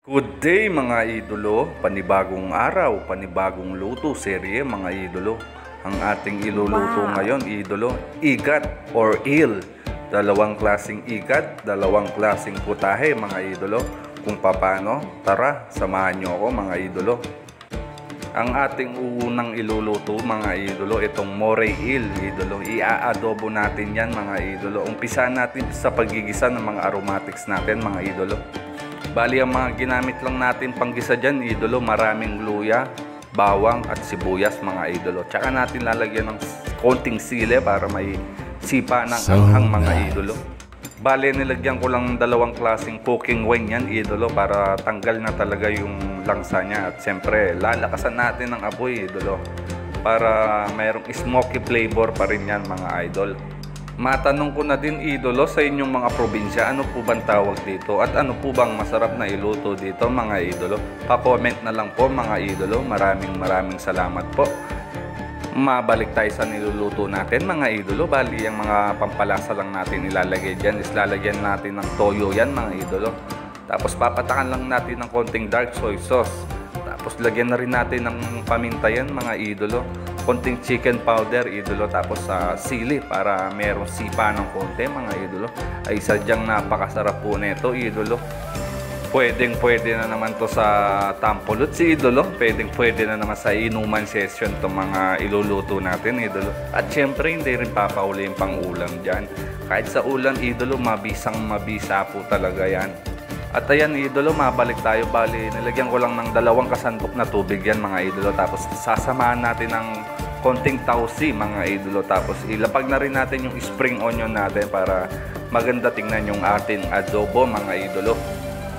Good day mga idolo, panibagong araw, panibagong luto serye mga idolo. Ang ating iluluto ngayon idolo, igat or eel. Dalawang klaseng igat, dalawang klaseng putahe mga idolo. Kung paano, tara, samahan nyo ako mga idolo. Ang ating unang iluluto mga idolo, itong moray eel idolo. Ia-adobo natin yan mga idolo. Umpisa natin sa paggigisa ng mga aromatics natin mga idolo. Bali ang mga ginamit lang natin panggisa dyan idolo, maraming luya, bawang at sibuyas mga idolo. Tsaka natin lalagyan ng konting sili para may sipa ng anghang mga idolo. Bali nilagyan ko lang dalawang klaseng cooking wine yan idolo para tanggal na talaga yung langsa niya. At siyempre lalakasan natin ng apoy idolo para mayroong smoky flavor pa rin yan mga idol. Matanong ko na din idolo sa inyong mga probinsya, ano po bang tawag dito at ano po bang masarap na iluto dito mga idolo? Pa-comment na lang po mga idolo. Maraming salamat po. Mabalik tayo sa niluluto natin mga idolo. Bali ang mga pampalasa lang natin ilalagay dyan is lalagyan natin ng toyo yan mga idolo. Tapos papatakan lang natin ng konting dark soy sauce. Tapos lagyan na rin natin ng paminta yan mga idolo. Konting chicken powder idolo, tapos sili para merong sipa ng konti mga idolo. Ay sadyang napakasarap po nito idolo. Pwede na naman to sa tampolot si idolo. Pwede na naman sa inuman session to mga iluluto natin idolo. At syempre hindi rin papauli yung pang ulam dyan. Kahit sa ulam idolo, mabisang mabisa po talaga yan. At ayan idolo, mabalik tayo. Bali nilagyan ko lang ng 2 kasandok na tubig yan mga idolo. Tapos sasamahan natin ng konting tausi mga idolo. Tapos ilapag na rin natin yung spring onion natin para maganda tingnan yung ating adobo mga idolo.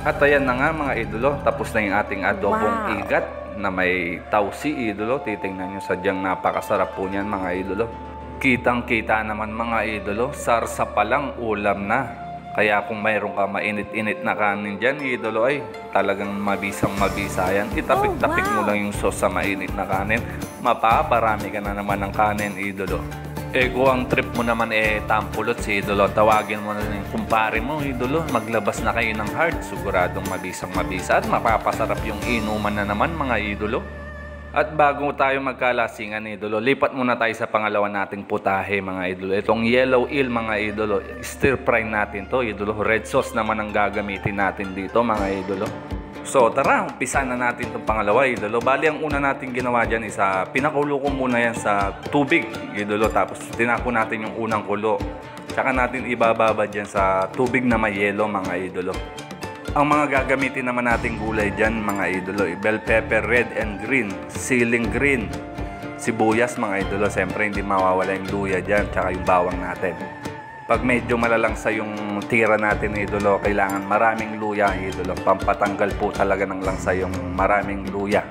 At ayan na nga mga idolo, tapos na yung ating adobong igat na may tausi idolo. Titingnan nyo, sadyang napakasarap po niyan mga idolo. Kitang kita naman mga idolo, sarsa pa lang ulam na. Kaya kung mayroon ka mainit-init na kanin dyan idolo, ay talagang mabisang mabisa yan. Itapik-tapik mo lang yung sauce sa mainit na kanin, mapaparami ka na naman ng kanin idolo. Kung ang trip mo naman tampulot si idolo, tawagin mo na yung kumpare mo idolo, maglabas na kayo ng heart. Siguradong mabisang mabisa at mapapasarap yung inuman na naman mga idolo. At bago tayo magkalasingan idolo, lipat muna tayo sa pangalawa nating putahe mga idolo. Itong yellow eel mga idolo, stir fry natin to idolo. Red sauce naman ang gagamitin natin dito mga idolo. So tara, umpisa na natin itong pangalawa idolo. Bali ang una natin ginawa dyan is pinakulo ko muna yan sa tubig idolo. Tapos tinako natin yung unang kulo. Tsaka natin ibababa dyan sa tubig na may yelo mga idolo. Ang mga gagamitin naman nating gulay dyan mga idolo, bell pepper red and green, siling green, sibuyas mga idolo. Siyempre hindi mawawala yung luya dyan, tsaka yung bawang natin. Pag medyo malalangsa yung tira natin idolo, kailangan maraming luya idolo. Pampatanggal po talaga ng langsa yung maraming luya.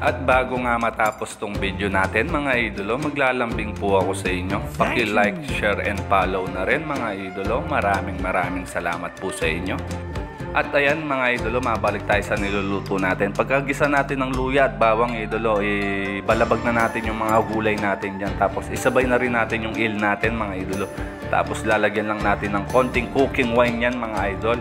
At bago nga matapos tong video natin mga idolo, maglalambing po ako sa inyo. Paki-like, share and follow na rin mga idolo. Maraming salamat po sa inyo. At ayan mga idolo, mabalik tayo sa niluluto natin. Pagkagisa natin ng luya at bawang idolo, balabag na natin yung mga gulay natin dyan. Tapos isabay na rin natin yung eel natin mga idolo. Tapos lalagyan lang natin ng konting cooking wine yan mga idol.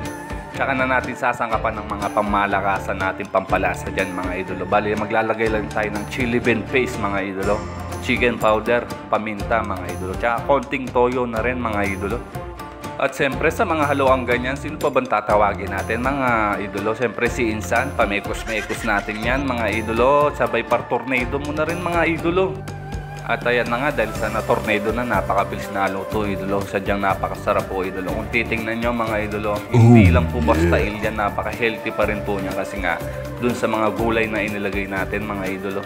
Tsaka na natin sasangkapan ng mga pamalakasan natin pampalasa dyan mga idolo. Bali maglalagay lang tayo ng chili bean paste mga idolo, chicken powder, paminta mga idolo, tsaka konting toyo na rin mga idolo. At siyempre sa mga haluang ganyan, sino pa bang tatawagin natin mga idolo? Siyempre si Insan, pamekos-mekos natin yan mga idolo. Sabay par-tornado mo na rin mga idolo. At ayan na nga, dahil sa na-tornado na, napakabilis na luto idolo. Sadyang napakasarap po idolo. Kung titingnan nyo mga idolo, hindi lang po basta yan, napaka-healthy pa rin po niya. Kasi nga, dun sa mga gulay na inilagay natin mga idolo.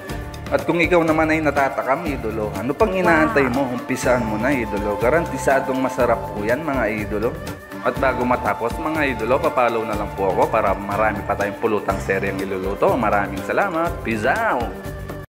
At kung ikaw naman ay natatakam idolo, ano pang inaantay mo? Umpisaan mo na idolo. Garantisadong masarap po yan mga idolo. At bago matapos mga idolo, papalaw na lang po ako para marami pa tayong pulutang seryeng iluluto. Maraming salamat. Peace out!